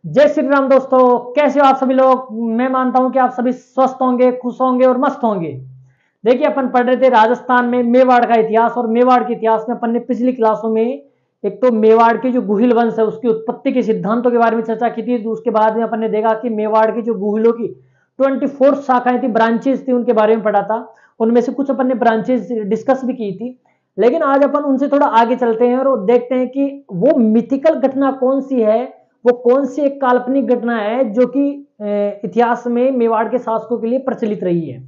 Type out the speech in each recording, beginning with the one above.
जय श्री राम दोस्तों, कैसे हो आप सभी लोग। मैं मानता हूं कि आप सभी स्वस्थ होंगे, खुश होंगे और मस्त होंगे। देखिए, अपन पढ़ रहे थे राजस्थान में मेवाड़ का इतिहास, और मेवाड़ के इतिहास में अपन ने पिछली क्लासों में एक तो मेवाड़ के जो गुहिल वंश है उसकी उत्पत्ति के सिद्धांतों के बारे में चर्चा की थी। उसके बाद में अपन ने देखा कि मेवाड़ की जो गुहिलों की 24 शाखाएं थी, ब्रांचेस थी, उनके बारे में पढ़ा था। उनमें से कुछ अपन ने ब्रांचेस डिस्कस भी की थी। लेकिन आज अपन उनसे थोड़ा आगे चलते हैं और देखते हैं कि वो मिथिकल घटना कौन सी है, वो कौन सी एक काल्पनिक घटना है जो कि इतिहास में मेवाड़ के शासकों के लिए प्रचलित रही है।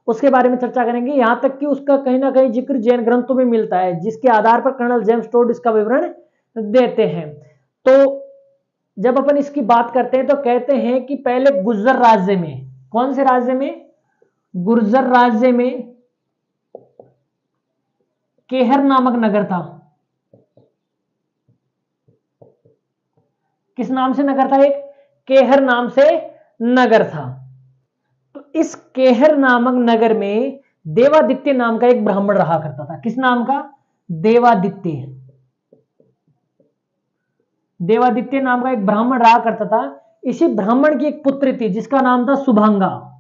उसके बारे में चर्चा करेंगे। यहां तक कि उसका कहीं ना कहीं जिक्र जैन ग्रंथों में मिलता है, जिसके आधार पर कर्नल जेम्स टोड इसका विवरण देते हैं। तो जब अपन इसकी बात करते हैं तो कहते हैं कि पहले गुर्जर राज्य में, कौन से राज्य में, गुर्जर राज्य में केहर नामक नगर था। किस नाम से नगर था? एक केहर नाम से नगर था। तो इस केहर नामक नगर में देवादित्य नाम का एक ब्राह्मण रहा करता था। किस नाम का? देवादित्य। देवादित्य नाम का एक ब्राह्मण रहा करता था। इसी ब्राह्मण की एक पुत्री थी जिसका नाम था सुभांगा।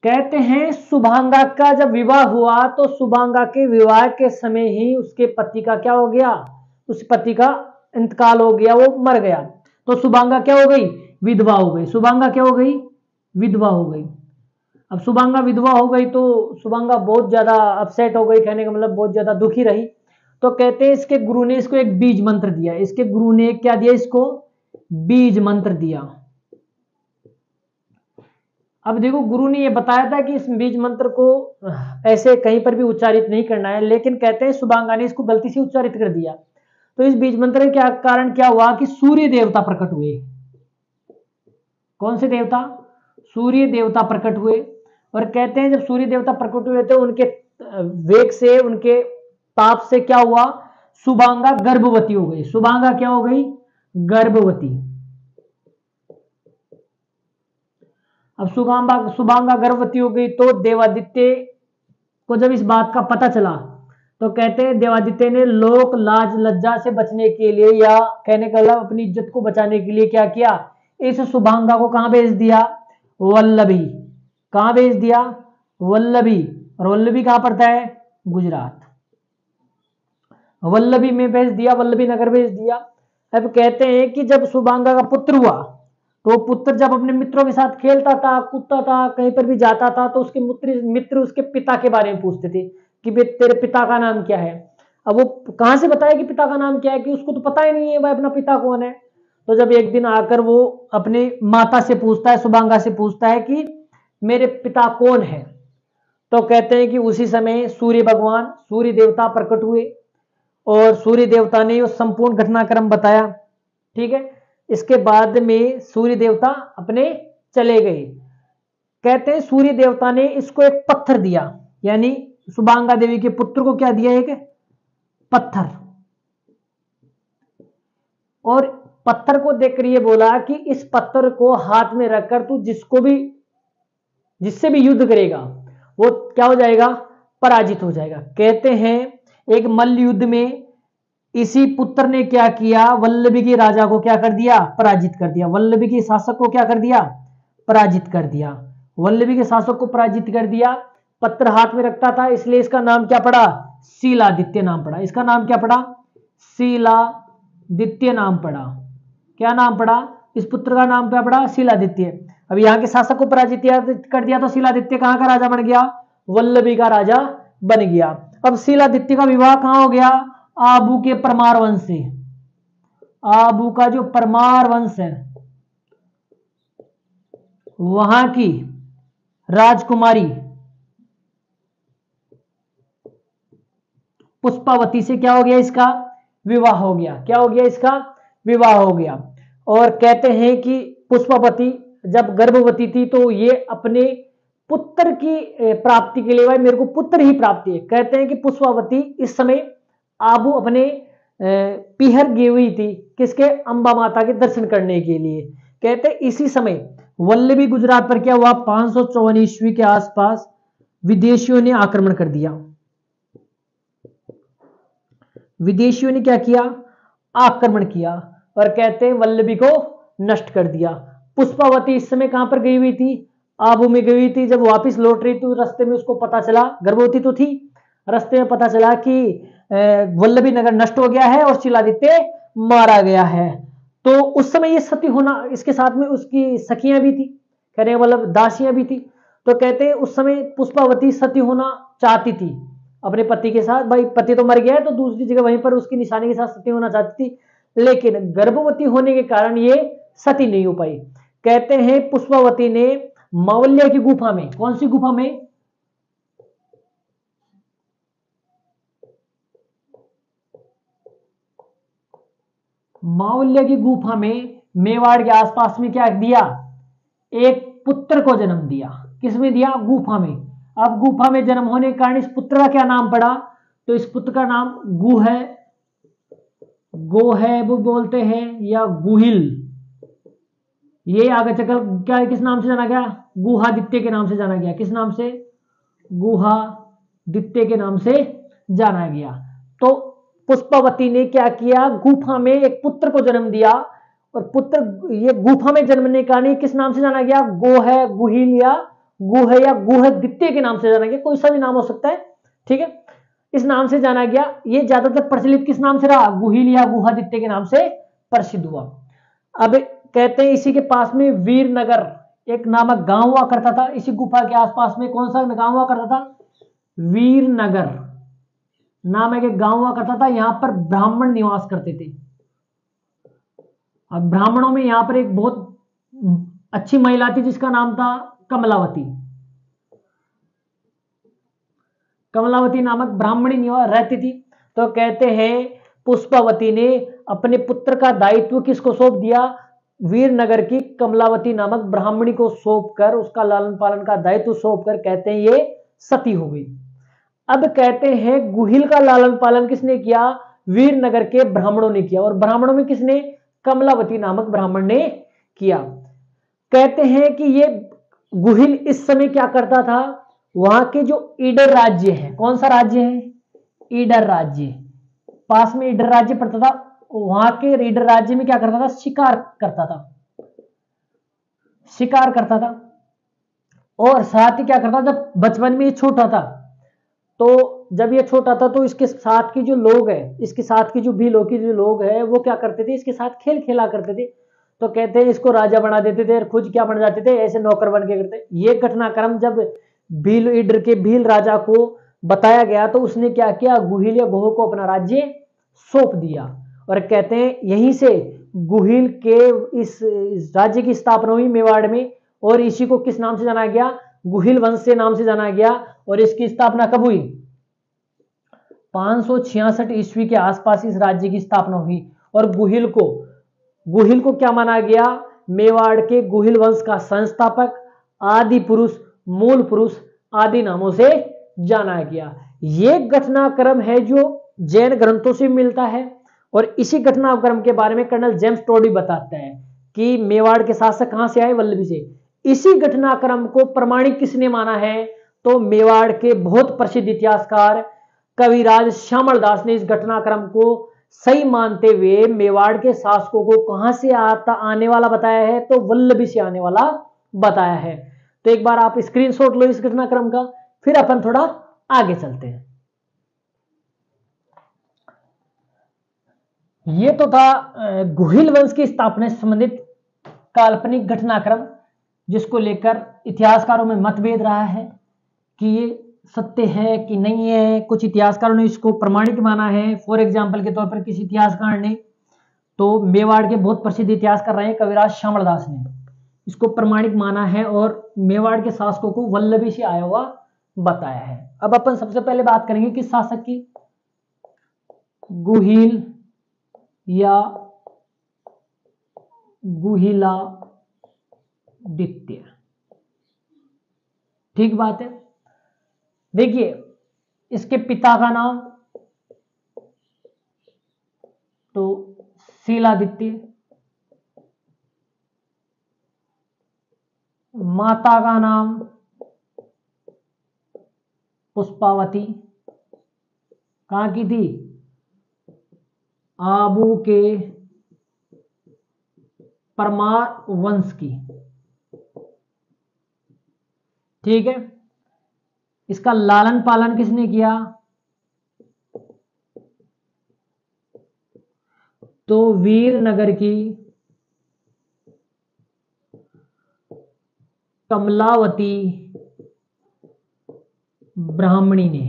कहते हैं सुभांगा का जब विवाह हुआ तो सुभांगा के विवाह के समय ही उसके पति का क्या हो गया? उस पति का इंतकाल हो गया, वो मर गया। तो सुभांगा क्या हो गई? विधवा हो गई। सुभांगा क्या हो गई? विधवा हो गई। अब सुभांगा विधवा हो गई तो सुभांगा बहुत ज्यादा अपसेट हो गई, कहने का मतलब बहुत ज्यादा दुखी रही। तो कहते हैं इसके गुरु ने इसको एक बीज मंत्र दिया। इसके गुरु ने क्या दिया इसको? बीज मंत्र दिया। अब देखो, गुरु ने यह बताया था कि इस बीज मंत्र को ऐसे कहीं पर भी उच्चारित नहीं करना है, लेकिन कहते हैं सुभांगा ने इसको गलती से उच्चारित कर दिया। तो इस बीज मंत्र के कारण क्या हुआ कि सूर्य देवता प्रकट हुए। कौन से देवता? सूर्य देवता प्रकट हुए। और कहते हैं जब सूर्य देवता प्रकट हुए तो उनके वेग से, उनके ताप से क्या हुआ? सुभांगा गर्भवती हो गई। सुभांगा क्या हो गई? गर्भवती। अब सुभांगा गर्भवती हो गई तो देवादित्य को जब इस बात का पता चला तो कहते हैं देवादित्य ने लोक लाज लज्जा से बचने के लिए, या कहने का मतलब अपनी इज्जत को बचाने के लिए क्या किया? इस सुभांगा को कहां भेज दिया? वल्लभी। कहां भेज दिया? वल्लभी। और वल्लभी कहां पड़ता है? गुजरात। वल्लभी में भेज दिया, वल्लभी नगर भेज दिया। अब कहते हैं कि जब सुभांगा का पुत्र हुआ तो पुत्र जब अपने मित्रों के साथ खेलता था, कूदता था, कहीं पर भी जाता था तो उसके मित्र उसके पिता के बारे में पूछते थे कि बे तेरे पिता का नाम क्या है। अब वो कहां से बताए कि पिता का नाम क्या है, कि उसको तो पता ही नहीं है भाई अपना पिता कौन है। तो जब एक दिन आकर वो अपने माता से पूछता है, सुभांगा से पूछता है कि मेरे पिता कौन है, तो कहते हैं कि उसी समय सूर्य भगवान, सूर्य देवता प्रकट हुए और सूर्य देवता ने वो संपूर्ण घटनाक्रम बताया। ठीक है। इसके बाद में सूर्य देवता अपने चले गए। कहते हैं सूर्य देवता ने इसको एक पत्थर दिया, यानी सुभांगा देवी के पुत्र को क्या दिया? एक पत्थर। और पत्थर को देखकर ये बोला कि इस पत्थर को हाथ में रखकर तू जिससे भी युद्ध करेगा वो क्या हो जाएगा? पराजित हो जाएगा। कहते हैं एक मल्ल युद्ध में इसी पुत्र ने क्या किया? वल्लभी के राजा को क्या कर दिया? पराजित कर दिया। वल्लभी के शासक को क्या कर दिया? पराजित कर दिया। वल्लभी के शासक को पराजित कर दिया। पत्र हाथ में रखता था, इसलिए इसका नाम क्या पड़ा? शीलादित्य नाम पड़ा। इसका नाम क्या पड़ा? शीलादित्य नाम पड़ा। क्या नाम पड़ा? इस पुत्र का नाम क्या पड़ा? शीलादित्य। अब यहाँ के शासक को पराजित कर दिया तो शीलादित्य कहां का राजा बन गया? वल्लभी का राजा बन गया। अब शीलादित्य का विवाह कहां हो गया? आबू के परमार वंश से। आबू का जो परमार वंश है वहां की राजकुमारी पुष्पावती से क्या हो गया? इसका विवाह हो गया। क्या हो गया? इसका विवाह हो गया। और कहते हैं कि पुष्पावती जब गर्भवती थी तो ये अपने पुत्र की प्राप्ति के लिए, भाई मेरे को पुत्र ही प्राप्ति है, कहते हैं कि पुष्पावती इस समय आबू अपने पीहर गई हुई थी, किसके? अंबा माता के दर्शन करने के लिए। कहते इसी समय वल्लभी गुजरात पर क्या हुआ? 554 ईस्वी के आसपास विदेशियों ने आक्रमण कर दिया। विदेशियों ने क्या किया, आक्रमण किया और कहते हैं वल्लभी को नष्ट कर दिया। पुष्पावती इस समय कहां पर गई हुई थी, आबू में गई हुई थी। जब वापस लौट रही तो रास्ते में उसको पता चला, गर्भवती तो थी, रास्ते में पता चला कि वल्लभी नगर नष्ट हो गया है और शिलादित्य मारा गया है। तो उस समय ये सती होना, इसके साथ में उसकी सखियां भी थी, कहने मतलब दासियां भी थी। तो कहते हैं उस समय पुष्पावती सती होना चाहती थी अपने पति के साथ। भाई पति तो मर गया है तो दूसरी जगह वहीं पर उसकी निशानी के साथ सती होना चाहती थी, लेकिन गर्भवती होने के कारण ये सती नहीं हो पाई। कहते हैं पुष्पावती ने मावल्य की गुफा में, कौन सी गुफा में, मावल्य की गुफा में मेवाड़ के आसपास में क्या दिया, एक पुत्र को जन्म दिया। किसमें दिया, गुफा में। अब गुफा में जन्म होने के कारण इस पुत्र का क्या नाम पड़ा, तो इस पुत्र का नाम गु है, गो है वो बोलते हैं, या गुहिल। ये आगे चल क्या किस नाम से जाना गया, गुहादित्य के नाम से जाना गया। किस नाम से, गुहादित्य के नाम से जाना गया। तो पुष्पावती ने क्या किया, गुफा में एक पुत्र को जन्म दिया, और पुत्र ये गुफा में जन्मने का नहीं, किस नाम से जाना गया, गो है, गुहिल या गु है या गुहदित्य के नाम से जाना गया। कोई सा भी नाम हो सकता है, ठीक है, इस नाम से जाना गया। ये ज्यादातर प्रचलित किस नाम से रहा, गुहिल या गुहादित्य के नाम से प्रसिद्ध हुआ। अब कहते हैं इसी के पास में वीरनगर एक नामक गांव हुआ करता था। इसी गुफा के आसपास में कौन सा गांव हुआ करता था, वीरनगर नाम एक गांव हुआ करता था। यहां पर ब्राह्मण निवास करते थे। अब ब्राह्मणों में यहां पर एक बहुत अच्छी महिला थी जिसका नाम था कमलावती। कमलावती नामक ब्राह्मणी निवास रहती थी। तो कहते हैं पुष्पावती ने अपने पुत्र का दायित्व किसको सौंप दिया, वीरनगर की कमलावती नामक ब्राह्मणी को सौंप कर, उसका लालन पालन का दायित्व सौंप कर कहते हैं ये सती हो गई। अब कहते हैं गुहिल का लालन पालन किसने किया, वीरनगर के ब्राह्मणों ने किया, और ब्राह्मणों में किसने, कमलावती नामक ब्राह्मण ने किया। कहते हैं कि ये गुहिल इस समय क्या करता था, वहां के जो ईडर राज्य है, कौन सा राज्य है, ईडर राज्य, पास में ईडर राज्य पड़ता था, वहां के ईडर राज्य में क्या करता था, शिकार करता था, शिकार करता था। और साथ ही क्या करता, जब बचपन में ये छोटा था, तो जब ये छोटा था तो इसके साथ के जो लोग हैं, इसके साथ की जो भीलों के जो लोग हैं, वो क्या करते थे, इसके साथ खेल खेला करते थे। तो कहते हैं इसको राजा बना देते थे और खुद क्या बन जाते थे, ऐसे नौकर बन के करते। ये घटनाक्रम जब भील ईडर के भील राजा को बताया गया तो उसने क्या किया, गुहिल या गोह को अपना राज्य सौंप दिया। और कहते हैं यहीं से गुहिल के इस राज्य की स्थापना हुई मेवाड़ में, और इसी को किस नाम से जाना गया, गुहिल वंश से नाम से जाना गया। और इसकी स्थापना कब हुई, 566 ईस्वी के आसपास इस राज्य की स्थापना हुई। और गुहिल को क्या माना गया, मेवाड़ के गुहिल वंश का संस्थापक, आदि पुरुष, मूल पुरुष आदि नामों से जाना गया। यह घटनाक्रम है जो जैन ग्रंथों से मिलता है। और इसी घटनाक्रम के बारे में कर्नल जेम्स टोडी बताता है कि मेवाड़ के शासक कहां से आए, वल्लभी से। इसी घटनाक्रम को प्रमाणिक किसने माना है, तो मेवाड़ के बहुत प्रसिद्ध इतिहासकार कविराज श्यामल दास ने इस घटनाक्रम को सही मानते हुए मेवाड़ के शासकों को कहां से आने वाला बताया है, तो वल्लभी से आने वाला बताया है। तो एक बार आप स्क्रीनशॉट लो इस घटनाक्रम का, फिर अपन थोड़ा आगे चलते हैं। ये तो था गुहिल वंश की स्थापना से संबंधित काल्पनिक घटनाक्रम, जिसको लेकर इतिहासकारों में मतभेद रहा है कि ये सत्य है कि नहीं है। कुछ इतिहासकारों ने इसको प्रमाणिक माना है। फॉर एग्जाम्पल के तौर पर किसी इतिहासकार ने, तो मेवाड़ के बहुत प्रसिद्ध इतिहासकार रहे कविराज श्यामल दास ने इसको प्रमाणिक माना है और मेवाड़ के शासकों को वल्लभी से आया हुआ बताया है। अब अपन सबसे पहले बात करेंगे किस शासक की, गुहिल या गुहिलादित्य। ठीक बात है। देखिए इसके पिता का नाम तो शीलादित्य, माता का नाम पुष्पावती, कहां की थी, आबू के परमार वंश की। ठीक है, इसका लालन पालन किसने किया? तो वीरनगर की कमलावती ब्राह्मणी ने।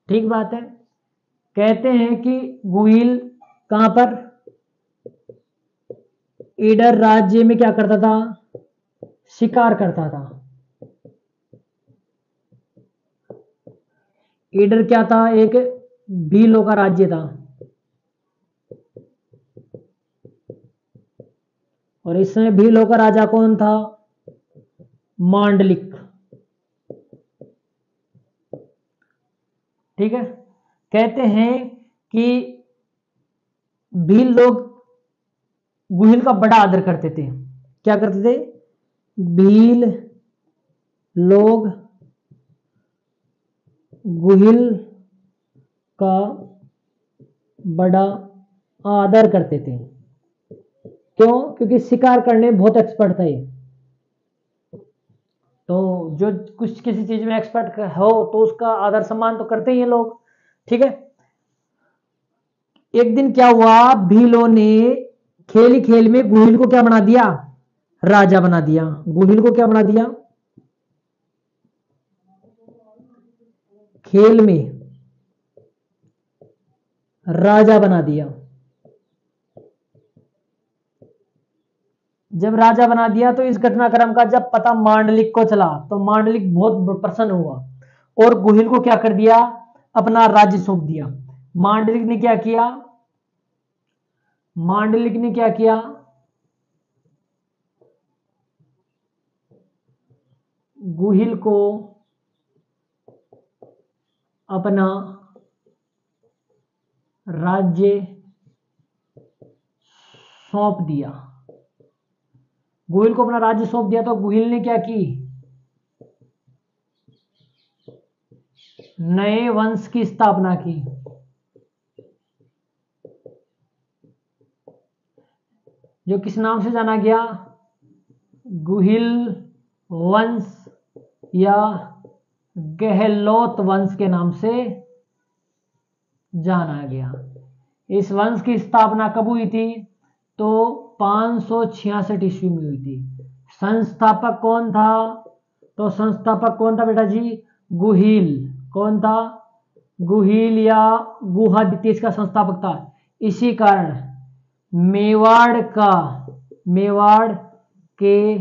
ठीक बात है। कहते हैं कि गुहिल कहां पर? ईडर राज्य में क्या करता था? शिकार करता था। ईडर क्या था? एक भीलों का राज्य था, और इसमें भीलों का राजा कौन था? मांडलिक। ठीक है, कहते हैं कि भील लोग गुहिल का बड़ा आदर करते थे। क्या करते थे? भील लोग गुहिल का बड़ा आदर करते थे। क्यों? क्योंकि शिकार करने बहुत एक्सपर्ट था ये। तो जो कुछ किसी चीज में एक्सपर्ट हो तो उसका आदर सम्मान तो करते ही हैं लोग। ठीक है, एक दिन क्या हुआ, भीलों ने खेल खेल में गुहिल को क्या बना दिया? राजा बना दिया। गुहिल को क्या बना दिया? खेल में राजा बना दिया। जब राजा बना दिया तो इस घटनाक्रम का जब पता मांडलिक को चला तो मांडलिक बहुत प्रसन्न हुआ और गुहिल को क्या कर दिया? अपना राज्य सौंप दिया। मांडलिक ने क्या किया? मांडलिक ने क्या किया? गुहिल को अपना राज्य सौंप दिया। गुहिल को अपना राज्य सौंप दिया तो गुहिल ने क्या की? नए वंश की स्थापना की। जो किस नाम से जाना गया? गुहिल वंश या गहलोत वंश के नाम से जाना गया। इस वंश की स्थापना कब हुई थी? तो 566 ईस्वी में हुई थी। संस्थापक कौन था? तो संस्थापक कौन था बेटा जी? गुहिल। कौन था? गुहिल या गुहादित्य इसका संस्थापक था। इसी कारण मेवाड़ के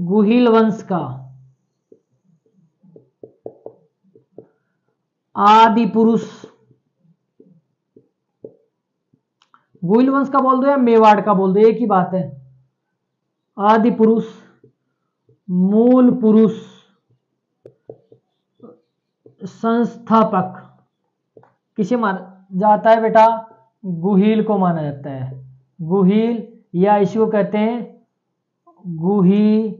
गुहिल वंश का आदि पुरुष, गुहिल वंश का बोल दो या मेवाड़ का बोल दो, एक ही बात है। आदि पुरुष, मूल पुरुष, संस्थापक किसे माना जाता है बेटा? गुहिल को माना जाता है। गुहिल या इसको कहते हैं गुहिलादित्य।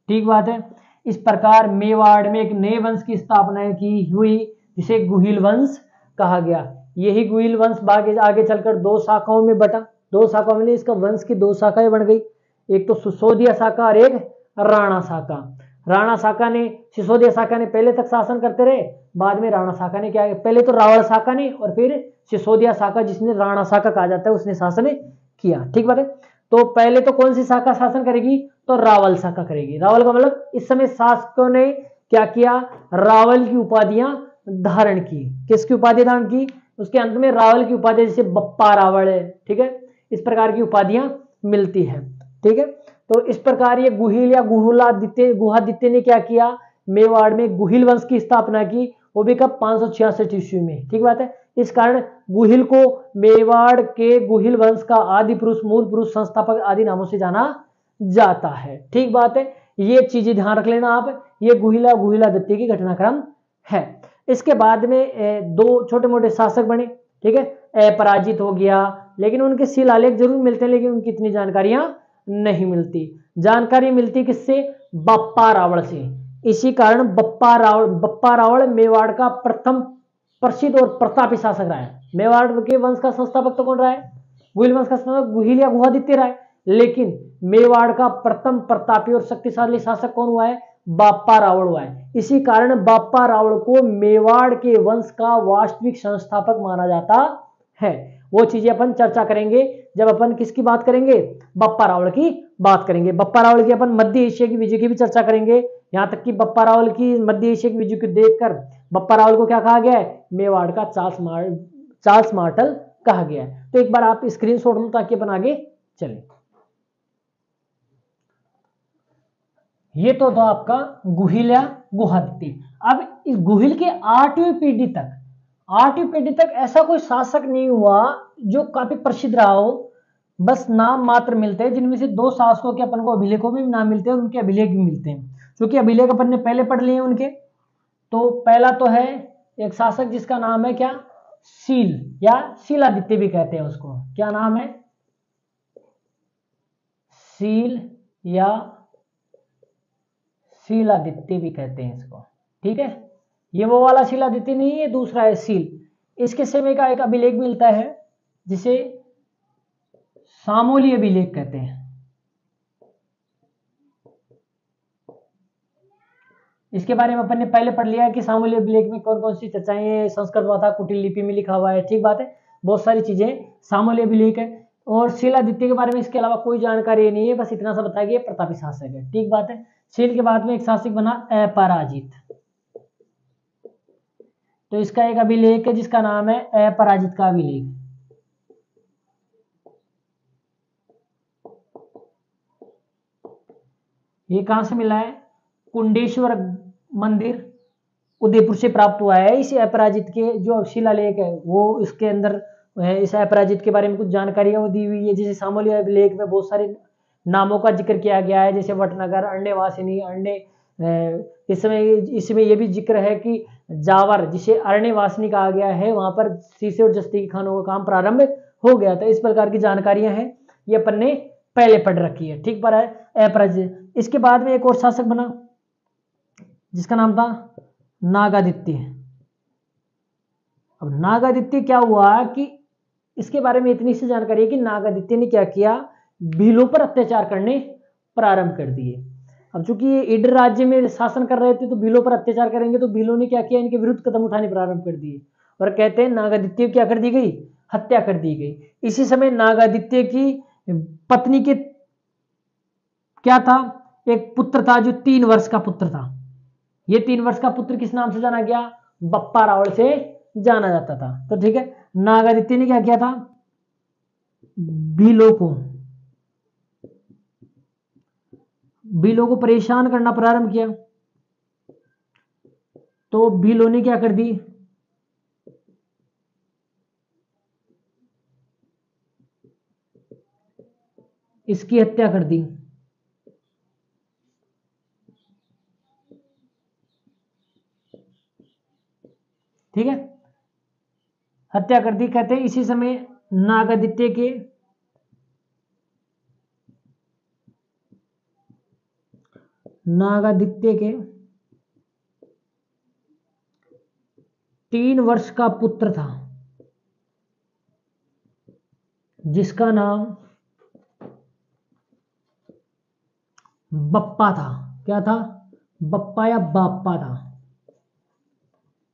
ठीक बात है। इस प्रकार मेवाड़ में एक नए वंश की स्थापना की हुई जिसे गुहिल वंश कहा गया। यही गुहिल वंश आगे चलकर दो शाखाओं में बटा। दो शाखाओं में इसका वंश की दो शाखाएं बन गई, एक तो सिसोदिया शाखा और एक राणा शाखा। राणा शाखा ने, सिसोदिया शाखा ने पहले तक शासन करते रहे, बाद में राणा शाखा ने क्या, पहले तो रावल शाखा ने और फिर सिसोदिया शाखा जिसने राणा शाखा कहा जाता है उसने शासन किया। ठीक बात है। तो पहले तो कौन सी शाखा शासन करेगी? तो रावल शाखा करेगी। रावल का मतलब इस समय शासकों ने क्या किया? रावल की उपाधियां धारण की। किसकी उपाधि धारण की? उसके अंत में रावल की उपाधि, जैसे बप्पा रावल है। ठीक है, इस प्रकार की उपाधियां मिलती है। ठीक है, तो इस प्रकार ये गुहिल या गुहादित्य ने क्या किया? मेवाड़ में गुहिल वंश की स्थापना की, वो भी कब? 566 ईस्वी में। ठीक बात है। इस कारण गुहिल को मेवाड़ के गुहिल वंश का आदि पुरुष, मूल पुरुष, संस्थापक आदि नामों से जाना जाता है। ठीक बात है, ये चीजें ध्यान रख लेना आप। ये गुहिलादित्य की घटनाक्रम है। इसके बाद में दो छोटे मोटे शासक बने। ठीक है, अपराजित हो गया, लेकिन उनके शिलालेख जरूर मिलते हैं, लेकिन उनकी इतनी जानकारियां नहीं मिलती। जानकारी मिलती किससे? बप्पा रावल से। इसी कारण बप्पा रावल मेवाड़ का प्रथम प्रसिद्ध और प्रतापी शासक रहा है। मेवाड़ के वंश का संस्थापक तो कौन रहा है? गुहिल वंश का संस्थापक गुहिल या गुहादित्य रहा है, लेकिन मेवाड़ का प्रथम प्रतापी और शक्तिशाली शासक कौन हुआ है? बाप्पा रावल हुआ है। इसी कारण बाप्पा रावल को मेवाड़ के वंश का वास्तविक संस्थापक माना जाता है। वो चीजें अपन चर्चा करेंगे जब अपन किसकी बात करेंगे? बप्पा रावल की बात करेंगे। बप्पा रावल की अपन मध्य एशिया की विजय की भी चर्चा करेंगे। यहां तक कि बप्पा रावल की मध्य एशिया की विजय को देखकर बप्पा रावल को क्या कहा गया है? मेवाड़ का चार्ल्स मार्टल कहा गया है। तो एक बार आप स्क्रीनशॉट लो ताकि अपन आगे चले। ये तो था आपका गुहिल या गुहादित्य। अब इस गुहिल के 8वीं पीढ़ी तक ऐसा कोई शासक नहीं हुआ जो काफी प्रसिद्ध रहा हो। बस नाम मात्र मिलते हैं, जिनमें से 2 शासकों के अपन को अभिलेखों में भी नाम मिलते हैं, उनके अभिलेख भी मिलते हैं। क्योंकि अभिलेख अपन ने पहले पढ़ लिए उनके। तो पहला तो है एक शासक जिसका नाम है क्या? शील या शीलादित्य भी कहते हैं उसको। क्या नाम है? शील या शीलादित्य भी कहते हैं इसको। ठीक है, ये वो वाला शीलादित्य नहीं है, दूसरा है शील। इसके समय का एक अभिलेख मिलता है जिसे सामोली अभिलेख कहते हैं। इसके बारे में अपन ने पहले पढ़ लिया है कि सामोली अभिलेख में कौन कौन सी चर्चाएं संस्कृत भाषा कुटिल लिपि में लिखा हुआ है। ठीक बात है, बहुत सारी चीजें सामोली अभिलेख है। और शीलादित्य के बारे में इसके अलावा कोई जानकारी नहीं है, बस इतना सा बताया गया प्रतापी शासक है। ठीक बात है। शील के बाद में एक शासक बना अपराजित। तो इसका एक अभिलेख है जिसका नाम है अपराजित का अभिलेख। ये कहां से मिला है? कुंडेश्वर मंदिर उदयपुर से प्राप्त हुआ है। इस अपराजित के जो शिलालेख है वो इसके अंदर इस अपराजित के बारे में कुछ जानकारी वो दी हुई है। जैसे सामोली अभिलेख में बहुत सारे नामों का जिक्र किया गया है, जैसे वटनगर, अरण्यवासिनी, इसमें यह भी जिक्र है कि जावर जिसे अरण्यवासिनी कहा गया है, वहां पर शीशे और जस्ती की खानों का काम प्रारंभ हो गया था। इस प्रकार की जानकारियां हैं, ये अपन ने पहले पढ़ रखी है। ठीक पर है अपराजित। इसके बाद में एक और शासक बना जिसका नाम था नागादित्य। अब नागादित्य क्या हुआ कि इसके बारे में इतनी सी जानकारी है कि नागादित्य ने क्या किया? भीलों पर अत्याचार करने प्रारंभ कर दिए। अब चूंकि ये ईडर राज्य में शासन कर रहे थे तो भीलों पर अत्याचार करेंगे, तो भीलों ने क्या किया? इनके विरुद्ध कदम उठाने प्रारंभ कर दिए और कहते हैं नागादित्य क्या कर दी गई? हत्या कर दी गई। इसी समय नागादित्य की पत्नी के क्या था? एक पुत्र था जो 3 वर्ष का पुत्र था। ये 3 वर्ष का पुत्र किस नाम से जाना गया? बप्पा रावल से जाना जाता था। तो ठीक है, नागादित्य ने क्या किया था? भीलों को परेशान करना प्रारंभ किया। तो भीलों ने क्या कर दी? इसकी हत्या कर दी। ठीक है, हत्या कर दी। कहते हैं इसी समय नागादित्य के नागादित्य के 3 वर्ष का पुत्र था जिसका नाम बप्पा था। क्या था? बप्पा या बाप्पा था।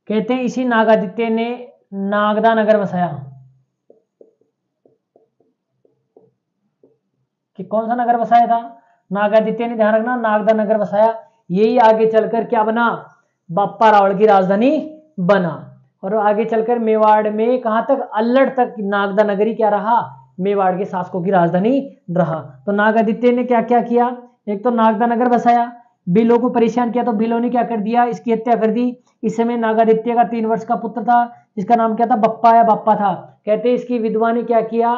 कहते हैं इसी नागादित्य ने नागदा नगर बसाया। कि कौन सा नगर बसाया था? नागादित्य ने, ध्यान रखना, नागदा नगर बसाया। यही आगे चलकर क्या बना? बप्पा रावल की राजधानी बना। और आगे चलकर मेवाड़ में कहां तक? अल्लड़ तक नागदा नगरी क्या रहा? मेवाड़ के शासकों की राजधानी रहा। तो नागादित्य ने क्या क्या किया? एक तो नागदा नगर बसाया, भीलों को परेशान किया, तो भीलों ने क्या कर दिया? इसकी हत्या कर दी। इस समय नागादित्य का 3 वर्ष का पुत्र था जिसका नाम क्या था? बप्पा या बाप्पा था। कहते इसकी विधवा ने क्या किया?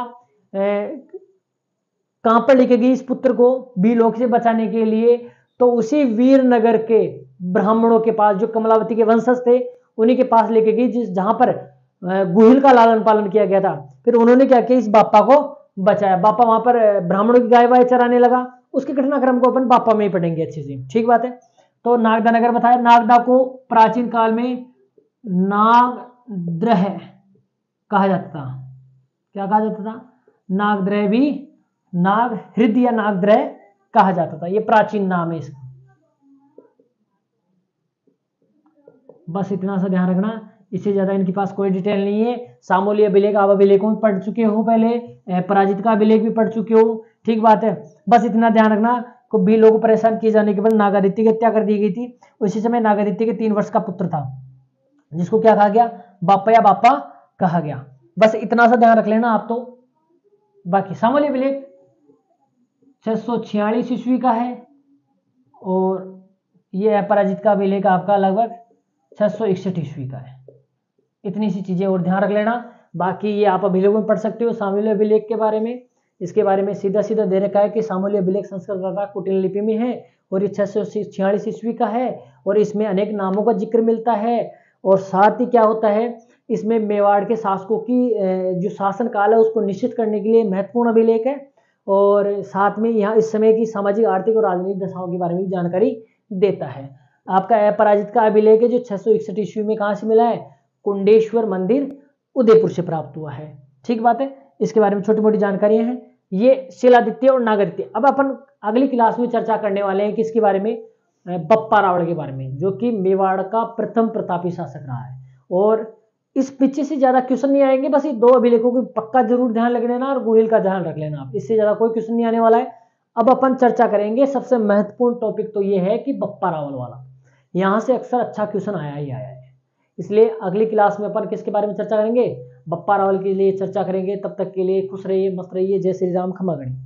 कहां पर लेके गई इस पुत्र को? भीलों से बचाने के लिए। तो उसी वीरनगर के ब्राह्मणों के पास, जो कमलावती के वंशज थे, उन्हीं के पास लेके गई, जहां पर गुहिल का लालन पालन किया गया था। फिर उन्होंने क्या किया? इस बाप्पा को बचाया। बाप्पा वहां पर ब्राह्मणों की गाय वाय चराने लगा। उसके घटनाक्रम को अपन बाप्पा में ही पढ़ेंगे अच्छे से। ठीक बात है। तो नागदा नगर बताया, नागदा को प्राचीन काल में नागद्रह कहा जाता था। क्या कहा जाता था? नागद्रह भी नागहृदय या नागद्रह कहा जाता था, ये प्राचीन नाम है इसका। बस इतना सा ध्यान रखना, इससे ज्यादा इनके पास कोई डिटेल नहीं है। सामूल्य अभिलेख आप अभिलेखों में पढ़ चुके हो पहले, पराजित का अभिलेख भी पढ़ चुके हो, ठीक बात है। बस इतना ध्यान रखना को भी लोगों को परेशान किए जाने के बाद नागादित्य की हत्या कर दी गई थी। उसी समय नागादित्य के 3 वर्ष का पुत्र था जिसको क्या कहा गया? बापा या बापा कहा गया। बस इतना सा ध्यान रख लेना आप। तो बाकी सामूल्य अभिलेख 646 ईस्वी का है और ये अपराजित का अभिलेख आपका लगभग 661 ईस्वी का है। इतनी सी चीजें और ध्यान रख लेना। बाकी ये आप अभिलेख में पढ़ सकते हो सामूल्य अभिलेख के बारे में। इसके बारे में सीधा सीधा दे रखा है कि सामूल्य अभिलेख संस्कृत तथा कुटिल लिपि में है और ये 646 ईस्वी का है और इसमें अनेक नामों का जिक्र मिलता है। और साथ ही क्या होता है, इसमें मेवाड़ के शासकों की जो शासन काल है उसको निश्चित करने के लिए महत्वपूर्ण अभिलेख है। और साथ में यहाँ इस समय की सामाजिक, आर्थिक और राजनीतिक दशाओं के बारे में भी जानकारी देता है। आपका अपराजित का अभिलेख है जो 661 ईस्वी में कहाँ से मिला है? कुंडेश्वर मंदिर उदयपुर से प्राप्त हुआ है। ठीक बात है। इसके बारे में छोटी मोटी जानकारियां हैं। ये शिलादित्य और नागादित्य। अब अपन अगली क्लास में चर्चा करने वाले हैं किसके बारे में? बप्पा रावल के बारे में, जो कि मेवाड़ का प्रथम प्रतापी शासक रहा है। और इस पीछे से ज्यादा क्वेश्चन नहीं आएंगे, बस ये 2 अभिलेखों की पक्का जरूर ध्यान रख लेना और गुहिल का ध्यान रख लेना आप। इससे ज्यादा कोई क्वेश्चन नहीं आने वाला है। अब अपन चर्चा करेंगे सबसे महत्वपूर्ण टॉपिक तो ये है कि बप्पा रावल वाला, यहां से अक्सर अच्छा क्वेश्चन आया ही आया है। इसलिए अगली क्लास में अपन किसके बारे में चर्चा करेंगे? बप्पा रावल के लिए चर्चा करेंगे। तब तक के लिए खुश रहिए, मस्त रहिए। जय श्री राम, खमा गणी।